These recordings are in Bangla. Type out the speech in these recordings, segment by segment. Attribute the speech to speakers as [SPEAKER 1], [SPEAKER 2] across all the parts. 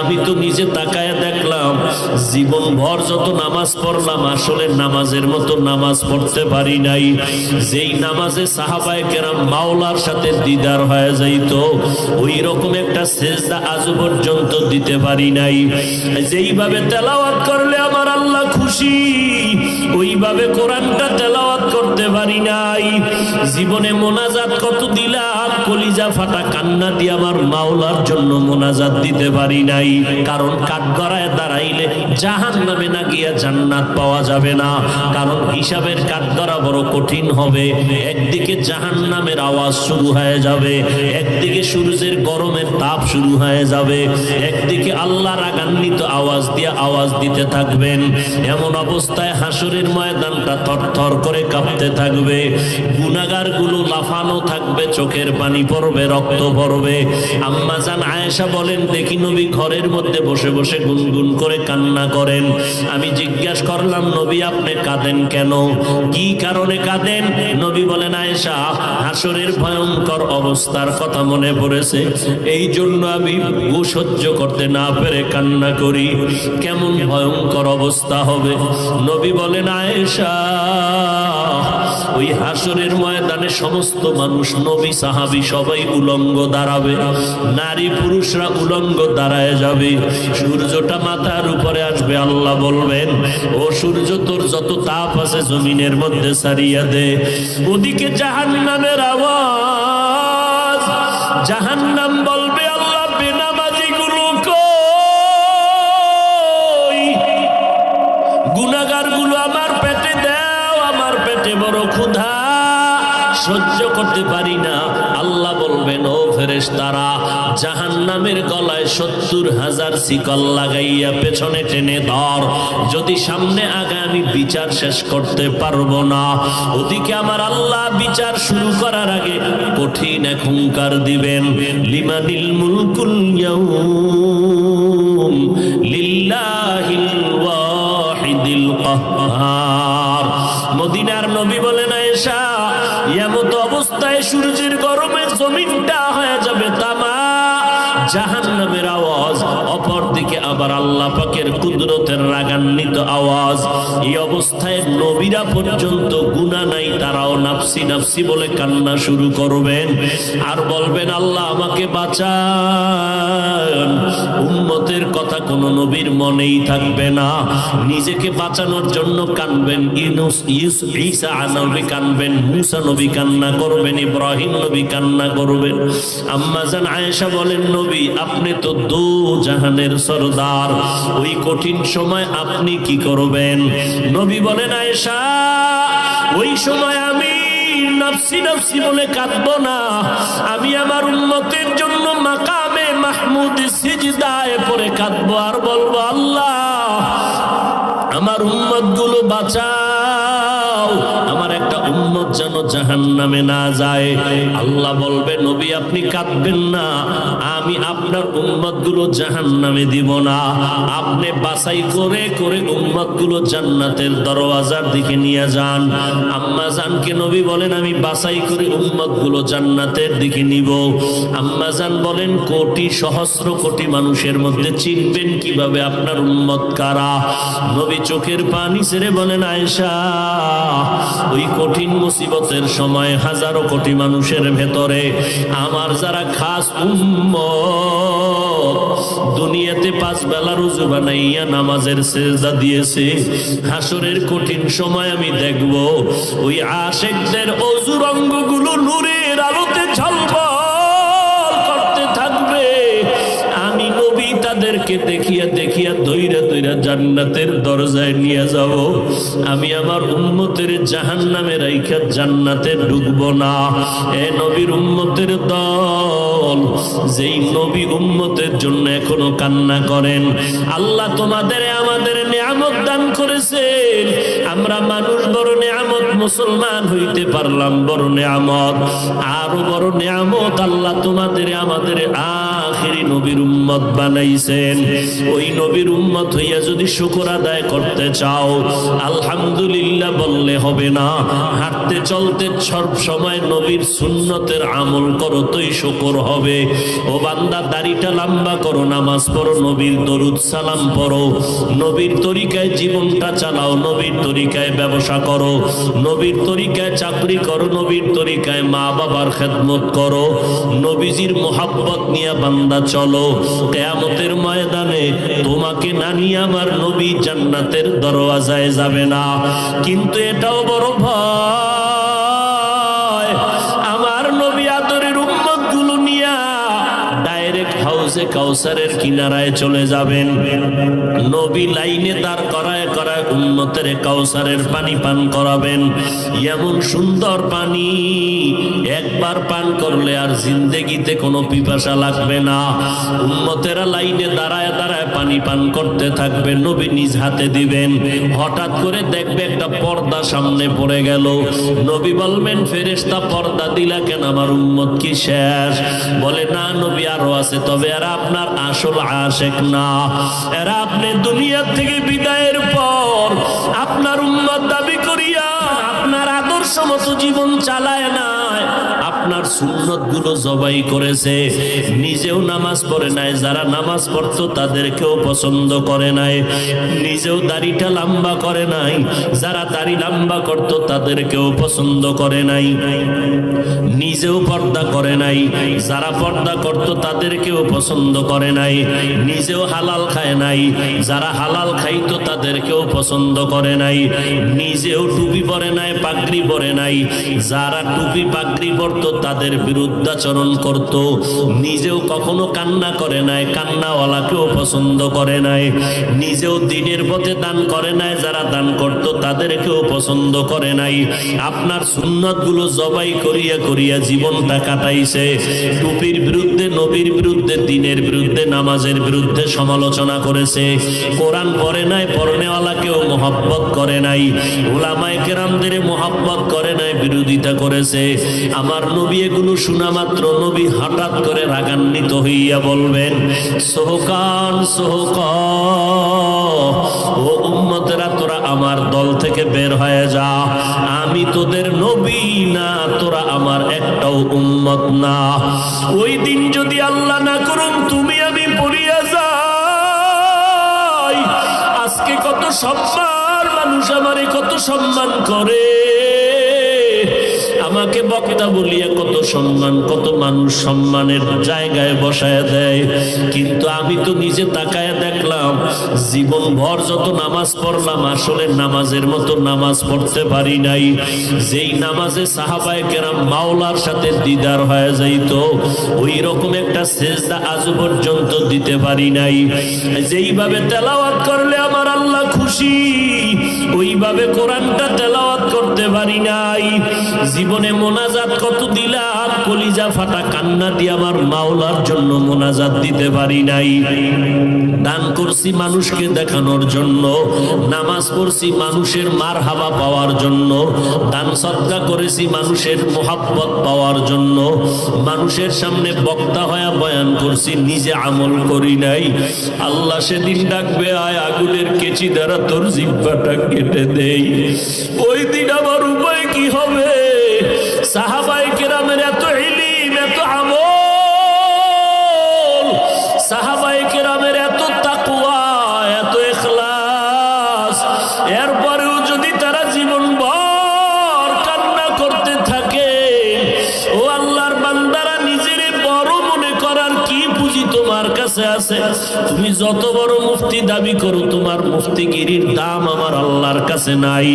[SPEAKER 1] আমি তো নিজে তাকায় দেখলাম জীবন ভর যত নামাজ পড়লাম আসলে নামাজের মতো নামাজ পড়তে পারি নাই। যেই নামাজে সাহাবায়ে কেরাম মাওলার সাথে দিদার হয়ে যাইত ওই রকম একটা সেজদা আজ পর্যন্ত দিতে পারি নাই। যেইভাবে তেলাওয়াত করলে আমার আল্লাহ খুশি ওইভাবে কোরআনটা তেলাওয়াত করতে পারি নাই। জীবনে মোনাজাত কত দিলাম, কলিজা ফাটা কান্না দিয়ে আমার মাওলার জন্য মোনাজাত দিতে পারি নাই। কারণ কাঠগড়ায় দাঁড়াইলে জাহান্নামে না গিয়া জান্নাত পাওয়া যাবে না। কারণ হিসাবের কাঠগড়া বড় কঠিন হবে। একদিকে জাহান্নামের আওয়াজ শুরু হয়ে যাবে, একদিকে সূর্যের গরমের তাপ শুরু হয়ে যাবে, একদিকে আল্লাহ রাগান্বিত আওয়াজ দিয়ে আওয়াজ দিতে থাকবেন। এমন অবস্থায় হাসরের ময়দানটা থরথর করে কাঁপতে থাকবে, গুনাহগারগুলো লাফানো থাকবে, চোখের পানি পড়বে, রক্ত পড়বে। আম্মা জান আয়েশা বলেন, দেখি নবী ঘরের মধ্যে বসে বসে গুনগুন করে কান্না করেন। আমি জিজ্ঞাসা করলাম, নবী আপনি কাঁদেন কেন? কি কারণে কাঁদেন? নবী বলেন, আয়েশা হাসরের ভয়ঙ্কর অবস্থার কথা মনে পড়েছে, এই জন্য আমি সহ্য করতে না পেরে কান্না করি। কেমন ভয়ঙ্কর অবস্থা হবে? নবী বলেন, আয়েশা ওই হাসরের ময়দানে সমস্ত মানুষ, নবী সাহাবী সবাই উলঙ্গ দাঁড়াবে, নারী পুরুষরা উলঙ্গ দাঁড়ায় যাবে। সূর্যটা মাথার উপরে আসবে, আল্লাহ বলবেন, ও সূর্য তোর যত তাপ আছে জমিনের মধ্যে ছাড়িয়া দে। ওদিকে জাহান্নামের আওয়াজ, জাহান্নাম বলবে, আল্লাহ বেনামাজি গুলো কই? গুনাহগার গুলো আমার পেটে দাও, আমার পেটে বড় ক্ষুধা, সহ্য করতে পারি না। আল্লাহ বলবেন, ও ফেরেশতারা জাহান্নামের গলায় 70,000 শিকল লাগাইয়া পেছনে টেনে ধর, যদি সামনে আগে আমি বিচার শেষ করতে পারবো না। ওদিকে আমার আল্লাহ বিচার শুরু করার আগে কঠিন এক হুঙ্কার দিবেন, লিমানিল মুলকুল ইয়াউম লিল্লাহিল ওয়াহিদিল কাহ্হার। মদিনার নবী বলেন, আয়েশা এমত অবস্থায় সূর্যের গরমে জমিনটা হয়ে যাবে তামা, জাহান্নামের আওয়াজ, অপরদিকে আবার আল্লাহ পাকের কুদরতের রাগান্বিত আওয়াজ। এই অবস্থায় নবীরা পর্যন্ত গুনাহ নাই, তারাও নাফসি নাফসি বলে কান্না শুরু করবেন আর বলবেন, আল্লাহ আমাকে বাঁচান। উম্মতের কথা কোন নবীর মনেই থাকবে না, নিজেকে বাঁচানোর জন্য কানবেন। ঈসা নবী কানবেন, মুসা নবী কান্না করবেন, ইব্রাহিম নবী কান্না করবেন। আম্মা জান আয়েশা বলেন, নবী আপনি তো দো জাহানের সরদার, ওই কঠিন সময় আপনি কি করবেন? নবী বলেন, আয়েশা ওই সময় আমি নাফসি নাফসি বলে কাঁদবো না, আমি আমার উম্মতের জন্য মাকামে মাহমুদ সিজদায় পড়ে কাঁদবো আর বলবো, আল্লাহ আমার উম্মত গুলো বাঁচাও, আমার একটা উম্মত যেন জাহান্নামে না যায়। আল্লাহ বলবে, নবী আপনি কাঁদবেন না, আমি আপনার উম্মত গুলো জাহান্নামে দিব না, আপনি বাছাই করে করে উম্মত গুলো জান্নাতের দরওয়াজার দিকে নিয়ে যান। আম্মা জানকে নবী বলেন, আমি বাছাই করে উম্মত গুলো জান্নাতের দিকে নিব। আম্মা জান বলেন, কোটি সহস্র কোটি মানুষের মধ্যে চিনবেন কিভাবে আপনার উম্মত কারা? নবী চোখের পানি ছেড়ে বলেন, আয়েশা ওই কঠিন মুসিবতের সময় হাজারো কোটি মানুষের ভেতরে আমার যারা খাস উম্মত দুনিয়াতে 5 বেলা রোজা বানাইয়া নামাজের সেজদা দিয়েছে, হাসরের কঠিন সময় আমি দেখব ওই আশিকদের অজুর অঙ্গগুলো নূরের আলোতে ঝলমল করতে থাকবে। আমি নবী তাদেরকে দেখিয়া দেখিয়া দইরা দইরা জান্নাতের দরজায় নিয়ে যাব। আমি আমার উম্মতের জাহান্নামে রাইখা জান্নাতে ঢুকবো না। এ নবীর উম্মতের দল, যেই নবী উম্মতের জন্য এখনো কান্না করেন, আল্লাহ তোমাদের আমাদের নিয়ামত দান করেছেন। আমরা মানুষ বড় নিয়ামত, মুসলমান হইতে পারলাম বড় নিয়ামত, আরো বড় নিয়ামত আল্লাহ তোমাদের আমাদের আখিরি নবীর উম্মত বানাইছেন। ওই নবীর উম্মত হইয়া যদি শুকর আদায় করতে চাও, আলহামদুলিল্লাহ বললে হবে না, হাঁটতে চলতে সব সময় নবীর সুন্নতের আমল করো, তোই শুকর হবে। ও বান্দা, দাড়িটা লম্বা করো, নামাজ পড়ো, নবীর দরুদ সালাম পড়ো, নবীর তরিকায় জীবনটা চালাও, নবীর তরিকায় ব্যবসা করো, নবীর তরিকায় চাকরি করো, নবীর তরিকায় মা বাবার খেদমত করো, নবীজির মোহাব্বত নিয়ে বান্দা চলো। কিয়ামতের ময়দানে তোমাকে না নিয়ে আমার নবী জান্নাতের দরওয়াজায় যাবে না। কিন্তু এটাও বড় ভয়, আমার নবী আদরের উম্মত গুলো নিয়া ডাইরেক্ট হাউজে কাউসারের কিনারায় চলে যাবেন। নবী লাইনে দাঁড় করায় করায় উম্মতের কাউসারের পানি পান করাবেন। এমন সুন্দর পানি একবার পান করলে আর জিন্দেগিতে কোনো পিপাসা লাগবে না। উম্মতেরা লাইনে দাঁড়ায় দাঁড়ায় পানি পান করতে থাকবে, নবী নিজ হাতে দিবেন। হঠাৎ করে দেখবে একটা পর্দা সামনে পড়ে গেল, নবী বলবেন, ফেরেশতা পর্দা দিলা কেন, আমার উম্মত কি শেষ? বলে, না নবী আরো আছে, তবে এরা আপনার আসল আশেক না, এরা আপনি দুনিয়া থেকে বিদায়ের পর আপনার উম্মত দাবি করিয়া আপনার আদর্শ মতো জীবন চালায় নাই, আপনার সুন্নত গুলো জবাই করেছে, নিজেও নামাজ পড়ে নাই, যারা নামাজ পড়তো তাদেরকেও পছন্দ করে নাই, নিজেও দাড়িটা লম্বা করে নাই, যারা দাড়ি লম্বা করতো তাদেরকেও পছন্দ করে নাই, নিজেও পর্দা করে নাই, যারা পর্দা করতো তাদেরকেও পছন্দ করে নাই, নিজেও হালাল খায় নাই, যারা হালাল খাইতো তাদেরকেও পছন্দ করে নাই, নিজেও টুপি পরে নাই, পাগড়ি পরে নাই, যারা টুপি পাগড়ি পরতো তাদের বিরুদ্ধাচরণ করত, নিজেও কখনো কান্না করে নাই, কান্নাওয়ালাকেও পছন্দ করে নাই, নিজেও দিনের পথে দান করে নাই, যারা দান করত তাদেরকেও পছন্দ করে নাই। আপনার সুন্নত গুলো জবাই করিয়া করিয়া জীবনটা কাটাইছে, টুপির বিরুদ্ধে, নবীর বিরুদ্ধে, দিনের বিরুদ্ধে, নামাজের বিরুদ্ধে সমালোচনা করেছে, কোরআন পড়ে নাই, পড়নেওয়ালাকেও মোহাব্বত করে নাই, উলামায়ে কেরামদের মোহাব্বত করে নাই, বিরোধিতা করেছে। আমার নবী এগুলো শোনা মাত্র নবী হঠাৎ করে রাগান্বিত হইয়া বলবেন, সোহকান সোহক, ও উম্মতেরা তোরা আমার দল থেকে বের হয়ে যা, আমি তোদের নবী না, তোরা আমার একটাও উম্মত না। ওই দিন যদি আল্লাহ না করুন তুমি আমি পড়িয়া যাই, আজকে কত সম্মান, মানুষ আমারে কত সম্মান করে, আমাকে বক্তা বলিয়া কত সম্মান, কত মানুষ সম্মানের জায়গায় বসায় দেয়, কিন্তু আমি তো নিজে তাকায় দেখলাম জীবন ভর যত নামাজ পড়লাম আসলে নামাজের মতো নামাজ পড়তে পারি নাই। যেই নামাজে সাহাবায়ে কেরাম মাওলার সাথে দিদার হয়ে যাইত, ওই রকম একটা সেজদা আজ পর্যন্ত দিতে পারি নাই। যেইভাবে তেলাওয়াত করলে আমার আল্লাহ খুশি, ওইভাবে কোরআনটা তেলাওয়াত করতে পারি নাই। জীবনে মোনাজাত কত দিলাম, কলিজা ফাটা কান্না দিয়ে আমার মাওলার জন্য মোনাজাত দিতে পারি নাই। দান করছি মানুষকে দেখানোর জন্য, নামাজ পড়ছি মানুষের মারহাবা পাওয়ার জন্য, দান সদকা করেছি মানুষের মোহাব্বত পাওয়ার জন্য, মানুষের সামনে বক্তা হয়ে বয়ান করছি, নিজে আমল করি নাই। আল্লাহ সেদিন ডাকবে, আয় আগুনের কেচি দ্বারা তোর জিহ্বাটা কেটে দেই। ওই দিন আমার উপায় কি হবে? সাহাবায়ে কেরামের এত ইলম, এত আমল, সাহাবায়ে কেরামের এত তাকওয়া, এত ইখলাস, এরপরেও যদি তারা জীবন ভর কান্না করতে থাকে, ও আল্লাহর বান্দারা, নিজের বড় মনে করার কি পুঁজি তোমার কাছে আছে? তুমি যত বড় মুফতি দাবি করো, তোমার মুফতিগিরির দাম আমার আল্লাহর কাছে নাই।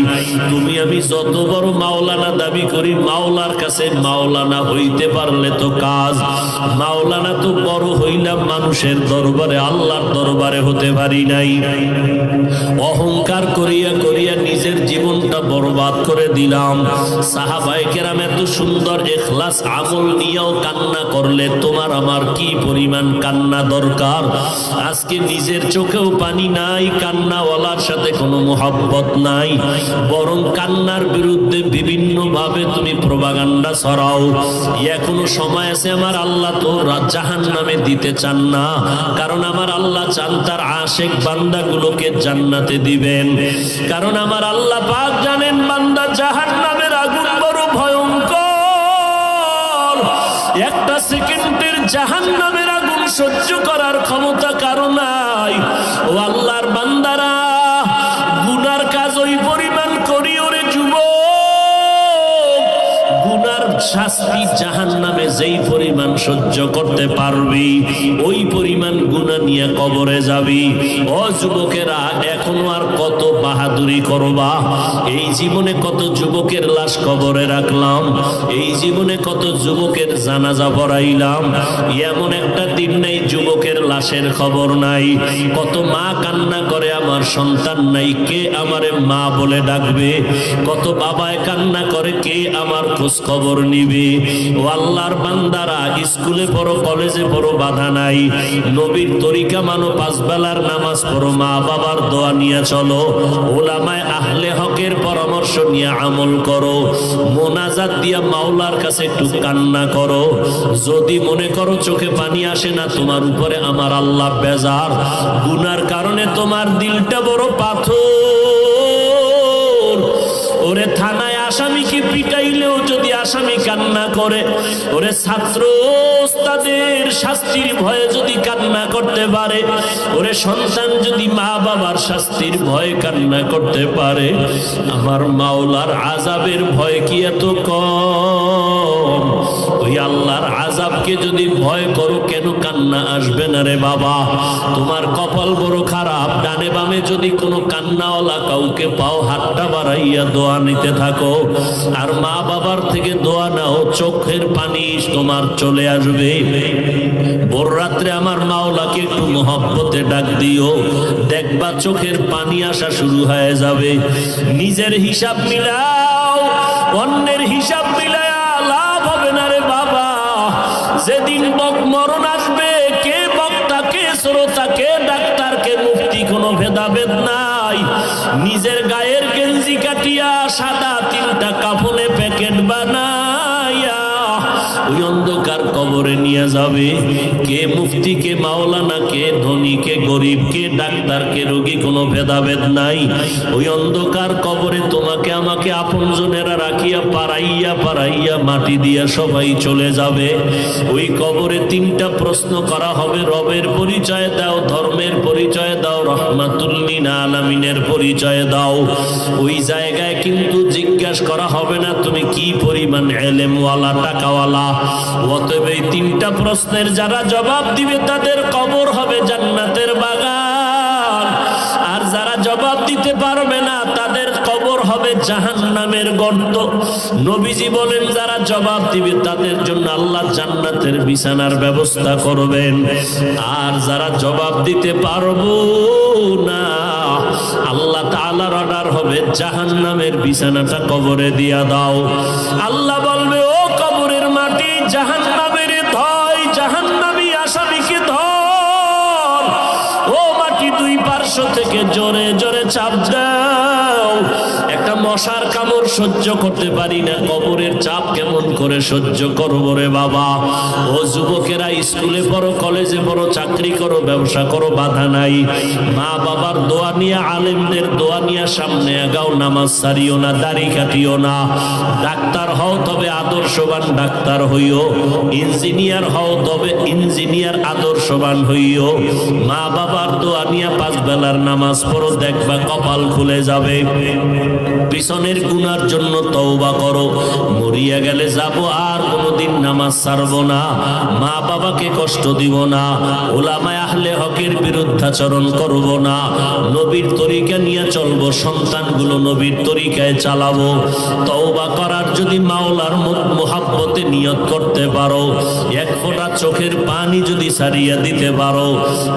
[SPEAKER 1] তুমি আমি যত বড় মাওলানা দাবি করি, মাওলার কাছে মাওলানা হইতে পারলে তো কাজ, মাওলানা তো বড় হইলাম মানুষের দরবারে, আল্লাহর দরবারে হতে পারি নাই। অহংকার করিয়া করিয়া নিজের জীবনটা বরবাদ করে দিলাম। সাহাবায়ে কেরাম এত সুন্দর ইখলাস আমল নিয়েও কান্না করলে তোমার আমার কি পরিমাণ কান্না দরকার? বান্দার আজকে নিজের চোখেও পানি নাই, কান্নাওয়ালার সাথে কোনো মোহাব্বত নাই, বরং কান্নার বিরুদ্ধে বিভিন্ন ভাবে তুমি প্রপাগান্ডা ছড়াও। এখনো সময় আছে, আমার আল্লাহ তো জাহান্নামে দিতে চান না, কারণ আমার আল্লাহ চান তার আশেক বান্দাগুলোকে জান্নাতে দিবেন। কারণ আমার আল্লাহ পাক জানেন বান্দা জাহান্নামের আগুন বড় ভয়ঙ্কর। একটা সেকেন্ডের জাহান্নামের আগুন সহ্য করার ক্ষমতা কারো নাই। ও আল্লাহর বান্দারা, গুনার কাজ ওই পরিমাণ করি ওরে যুবক, গুনার শাস্তি জাহান্নামে যেই পরিমাণ সহ্য করতে পারবি ওই পরিমাণ গুনাহ নিয়ে কবরে যাবি। ও যুবকেরা, এখনো আর কত বাহাদুরি করবা? এই জীবনে কত যুবকের লাশ কবরে রাখলাম, এই জীবনে কত যুবকের জানাজা পড়াইলাম, এমন একটা দিন নাই যুবকের লাশের খবর নাই। কত মা কান্না করে আমার সন্তান নাই, কে আমারে মা বলে ডাকবে? কত বাবায় কান্না করে, কে আমার খোঁজ খবর নিবে? ও আল্লাহর বান্দারা, স্কুলে পড়ো, কলেজে পড়ো, বাধা নাই, নবীর তরিকা মানো, পাঁচ বেলার নামাজ পড়ো, মা বাবার দোয়া নিয়ে চলো, ওলামায়ে আহলে হকের পরামর্শ নিয়ে আমল করো, মোনাজাত দিয়া মাওলার কাছে একটু কান্না করো। যদি মনে করো চোখে পানি আসে না, তোমার উপরে আমার আল্লাহ বেজার, গুনার কারণে তোমার দিলটা বড় পাথর। ওরে থানায় আসামিকে পিটাইলেও যদি আসামি কান্না করে, ওরে ছাত্র ওস্তাদের শাস্তির ভয়ে যদি কান্না করতে পারে, ওরে সন্তান যদি মা বাবার শাস্তির ভয়ে কান্না করতে পারে, আমার মাওলার আযাবের ভয় কি এত কম? ওই আল্লাহর আযাবকে যদি ভয় করো, কেন কান্না আসবে না রে বাবা? তোমার কপাল বড় খারাপ, ডানে বামে যদি কোনো কান্নাওয়ালা কাউকে পাও, হাতটা বাড়াইয়া দোয়া নিতে থাকো, আর মা বাবার থেকে দোয়া নাও, চোখের পানি তোমার চলে আসবে। ভোর রাত্রে আমার মাওলাকে একটু মহব্বতে ডাক দিও, দেখবা চোখের পানি আসা শুরু হয়ে যাবে। নিজের হিসাব মিলাও, অন্যের হিসাব মিলায়া লাভ হবে না রে বাবা। যেদিন মরণ আসবে, কে বক্তা, কে শ্রোতা, কে ডাক্তার, কে মুফতি, কোনো ভেদাভেদ নাই। নিজের গায়ের গেঞ্জি কাটিয়া সাদা তিনটা কাফনে প্যাকেট বানাইয়া ওই অন্ধকার কবরে নিয়ে যাবে। কে মুফতি, কে মাওলানা, কে ধনী, কে গরিব, কে ডাক্তার, কে রোগী, কোনো ভেদাভেদ নাই। ওই অন্ধকার কবরে তোমাকে আমাকে আপনজনেরা রাখিয়া পাড়াইয়া পাড়াইয়া মাটি দিয়া সবাই চলে যাবে। ওই কবরে তিনটা প্রশ্ন করা হবে, রবের পরিচয় দাও, ধর্মের পরিচয় দাও, রহমাতুল লিল আলামিনের পরিচয় দাও। ওই জায়গায় কিন্তু জিজ্ঞাসা করা হবে না তুমি কি পরিমাণ এলেমওয়ালা, টাকাওয়ালা। অতএব এই তিনটা প্রশ্নের যারা জবাব দিবে তাদের কবর হবে জান্নাতের বাগান, আর যারা জবাব দিতে পারবে না তাদের কবর হবে জাহান্নামের গর্ত। নবীজি বলেন যারা জবাব দিবে তাদের জন্য আল্লাহ জান্নাতের বিছানার ব্যবস্থা করবেন, আর যারা জবাব দিতে পারবো না আল্লাহ তাআলার অর্ডার হবে জাহান্নামের বিছানাটা কবরে দিয়া দাও। আল্লাহ বলবে, ও কবরের মাটি, জাহান্নামের ধয়, জাহান্নামী আসামিকে ধর। ও মাটি দুই পার্শ্ব থেকে জোরে জোরে চাপ দাও। একটা মশার কামড় সহ্য করতে পারি না, কবরের চাপ কেমন করে সহ্য করবো রে বাবা? ও যুবকেরা, স্কুলে পড়ো, কলেজে পড়ো, চাকরি করো, ব্যবসা করো, বাধা নাই। মা বাবার দোয়া নিয়ে, আলেমদের দোয়া নিয়ে সামনে আগাও, নামাজ ছাড়িও না, দাড়ি কাটিও না। ডাক্তার হও তবে আদর্শবান ডাক্তার হইও, ইঞ্জিনিয়ার হও তবে ইঞ্জিনিয়ার আদর্শবান হইও। মা বাবার দোয়া নিয়ে পাঁচ বেলার নামাজ পড়ো, দেখবা কপাল খুলে যাবে। পিছনের গুনার জন্য তওবা করো, মরিয়া গেলে যাব আর কোনোদিন নামাজ ছাড়বো না, মা বাবাকে কষ্ট দিব না, ওলামায়ে আহলে হকের বিরুদ্ধাচরণ করব না, নবীর তরিকা নিয়ে চলবো, সন্তানগুলো নবীর তরিকায় চালাবো। তওবা করার যদি মাওলার মুহাব্বতে নিয়ত করতে পারো, এক ফোঁটা চোখের পানি যদি ছাড়িয়ে দিতে পারো,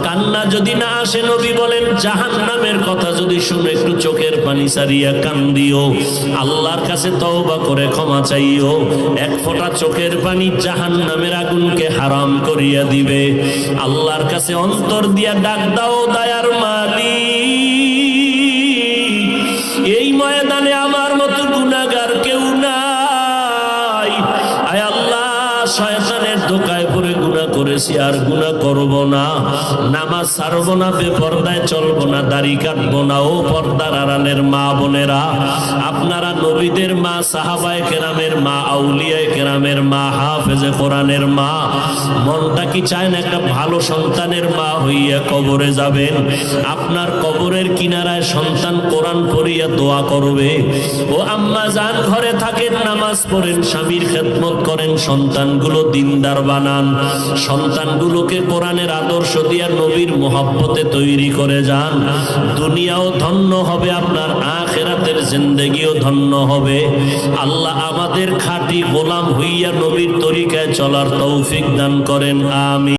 [SPEAKER 1] কান্না যদি না আসে নবী বলেন জাহান্নামের কথা যদি শুনে একটু চোখের পানি সারিয়া কান্দিও, আল্লাহর কাছে তওবা করে ক্ষমা চাইও। এক ফোঁটা চোখের পানি জাহান্নামের আগুনকে হারাম করিয়া দিবে। আল্লাহর কাছে অন্তর দিয়া ডাক দাও, দয়ার মালিক, এই ময়দানে আমার মতো গুনাহগার কেউ নাই। আয় আল্লাহ, শয়তানের ধোঁকায় পড়ে গুনাহ করেছি, আর গুনাহ করব না। নামাজ ছাড়বো না, বেপরদায় চলবো না, দাড়ি কাটবো না। ও পর্দার আড়ালের মা বোনেরা, আপনারা নবীদের মা, সাহাবায়ে কেরামের মা, আউলিয়ায়ে কেরামের মা, হাফেজে কোরআনের মা, মনটা কি চায় না একটা ভালো সন্তানের মা হইয়া কবরে যাবেন? আপনার কবরের কিনারায় সন্তান কোরআন পড়িয়া দোয়া করবে। ও আম্মা জান, ঘরে থাকেন, নামাজ পড়েন, স্বামীর খেদমত করেন, সন্তানগুলো দিনদার বানান, সন্তানগুলোকে কোরআনের আদর্শ দিয়া নবীর মোহাব্বতে তৈরি করে যান। দুনিয়াও ধন্য হবে, আপনার আখিরাতের জিন্দেগিও ধন্য হবে। আল্লাহ আমাদের খাঁটি গোলাম হইয়া নবীর তরিকায় চলার তৌফিক দান করেন, আমিন।